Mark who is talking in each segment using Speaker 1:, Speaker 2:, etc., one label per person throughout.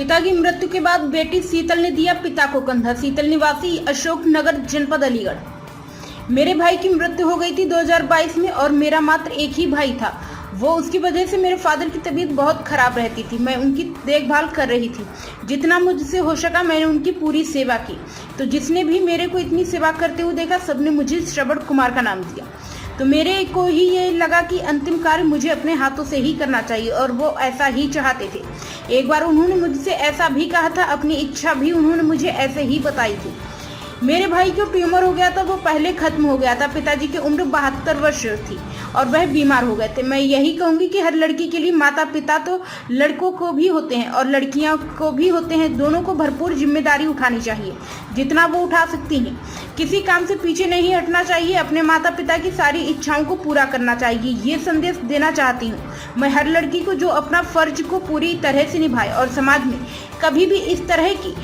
Speaker 1: पिता की मृत्यु के बाद बेटी शीतल ने दिया पिता को कंधा। शीतल निवासी अशोक नगर जनपद अलीगढ़। मेरे भाई की मृत्यु हो गई थी 2022 में और मेरा मात्र एक ही भाई था। वो उसकी वजह से मेरे फादर की तबीयत बहुत खराब रहती थी। मैं उनकी देखभाल कर रही थी। जितना मुझसे हो सका मैंने उनकी पूरी सेवा की। तो जिसने भी मेरे को इतनी सेवा करते हुए देखा सबने मुझे श्रवण कुमार का नाम दिया। तो मेरे को ही ये लगा कि अंतिम कार्य मुझे अपने हाथों से ही करना चाहिए और वो ऐसा ही चाहते थे। एक बार उन्होंने मुझसे ऐसा भी कहा था, अपनी इच्छा भी उन्होंने मुझे ऐसे ही बताई थी। मेरे भाई को ट्यूमर हो गया था, वो पहले खत्म हो गया था। पिताजी की उम्र 72 वर्ष थी और वह बीमार हो गए थे। मैं यही कहूंगी कि हर लड़की के लिए माता पिता तो लड़कों को भी होते हैं और लड़कियों को भी होते हैं। दोनों को भरपूर जिम्मेदारी उठानी चाहिए जितना वो उठा सकती हैं। किसी काम से पीछे नहीं हटना चाहिए। अपने माता पिता की सारी इच्छाओं को पूरा करना चाहिए। ये संदेश देना चाहती हूँ मैं हर लड़की को, जो अपना फर्ज को पूरी तरह से निभाए और समाज में कभी भी इस तरह की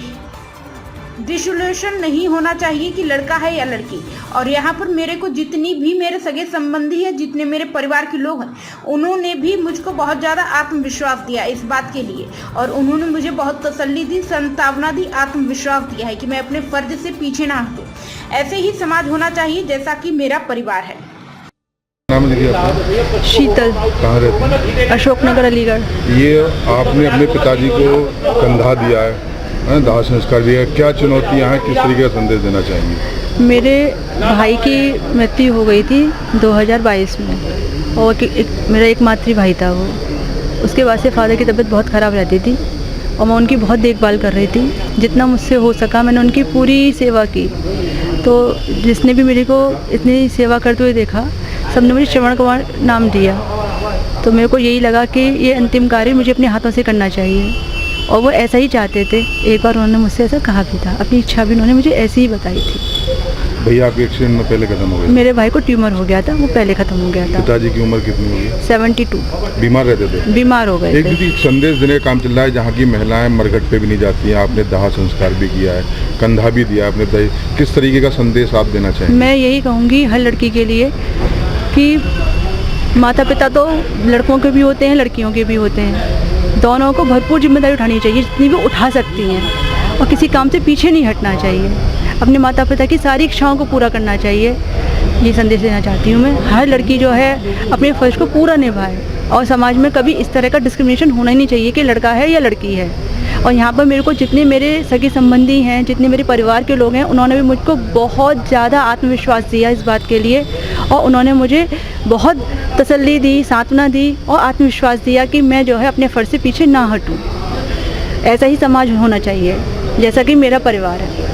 Speaker 1: डिसोल्यूशन नहीं होना चाहिए कि लड़का है या लड़की। और यहाँ पर मेरे को जितनी भी मेरे सगे संबंधी है, जितने मेरे परिवार के लोग हैं, उन्होंने भी मुझको बहुत ज़्यादा आत्मविश्वास दिया इस बात के लिए और उन्होंने मुझे बहुत तसल्ली दी, सांत्वना दी, आत्मविश्वास दिया है कि मैं अपने फर्ज से पीछे ना हटूं। ऐसे ही समाज होना चाहिए जैसा कि मेरा परिवार है।
Speaker 2: नाम लिखिए आपका?
Speaker 3: शीतल।
Speaker 2: कहाँ रहती हैं?
Speaker 3: अशोक नगर अलीगढ़।
Speaker 2: ये आपने अपने पिताजी को कंधा दिया है, दाह संस्कार दिया है, क्या चुनौतियाँ हैं, किस तरीके का संदेश देना चाहेंगे?
Speaker 3: मेरे भाई की मृत्यु हो गई थी 2022 में और मेरा एकमात्र भाई था वो। उसके बाद से फादर की तबीयत बहुत ख़राब रहती थी और मैं उनकी बहुत देखभाल कर रही थी। जितना मुझसे हो सका मैंने उनकी पूरी सेवा की। तो जिसने भी मेरे को इतनी सेवा करते हुए देखा सबने मुझे श्रवण कुमार नाम दिया। तो मेरे को यही लगा कि ये अंतिम कार्य मुझे अपने हाथों से करना चाहिए और वो ऐसा ही चाहते थे। एक बार उन्होंने मुझसे ऐसा कहा भी था, अपनी इच्छा भी उन्होंने मुझे ऐसी ही बताई थी।
Speaker 2: भैया आपके एक्सीडेंट में पहले खत्म हो गए?
Speaker 3: मेरे भाई को ट्यूमर हो गया था, वो पहले खत्म हो गया था।
Speaker 2: पिताजी की उम्र कितनी होगी?
Speaker 3: 72।
Speaker 2: बीमार रहते थे?
Speaker 3: बीमार हो गए थे।
Speaker 2: एक संदेश देने का काम चल रहा है जहाँ की महिलाएं मरघट पे भी नहीं जाती हैं। आपने दाह संस्कार भी किया है, कंधा भी दिया आपने, किस तरीके का संदेश आप देना चाहेंगे?
Speaker 3: मैं यही कहूँगी हर लड़की के लिए कि माता पिता तो लड़कों के भी होते हैं, लड़कियों के भी होते हैं। दोनों को भरपूर जिम्मेदारी उठानी चाहिए जितनी भी उठा सकती हैं और किसी काम से पीछे नहीं हटना चाहिए। अपने माता पिता की सारी इच्छाओं को पूरा करना चाहिए। ये संदेश देना चाहती हूँ मैं। हर लड़की जो है अपने फर्ज को पूरा निभाए और समाज में कभी इस तरह का डिस्क्रिमिनेशन होना ही नहीं चाहिए कि लड़का है या लड़की है। और यहाँ पर मेरे को जितने मेरे सगे संबंधी हैं, जितने मेरे परिवार के लोग हैं, उन्होंने भी मुझको बहुत ज़्यादा आत्मविश्वास दिया इस बात के लिए और उन्होंने मुझे बहुत तसल्ली दी, सांत्वना दी और आत्मविश्वास दिया कि मैं जो है अपने फर्ज से पीछे ना हटूँ। ऐसा ही समाज होना चाहिए जैसा कि मेरा परिवार है।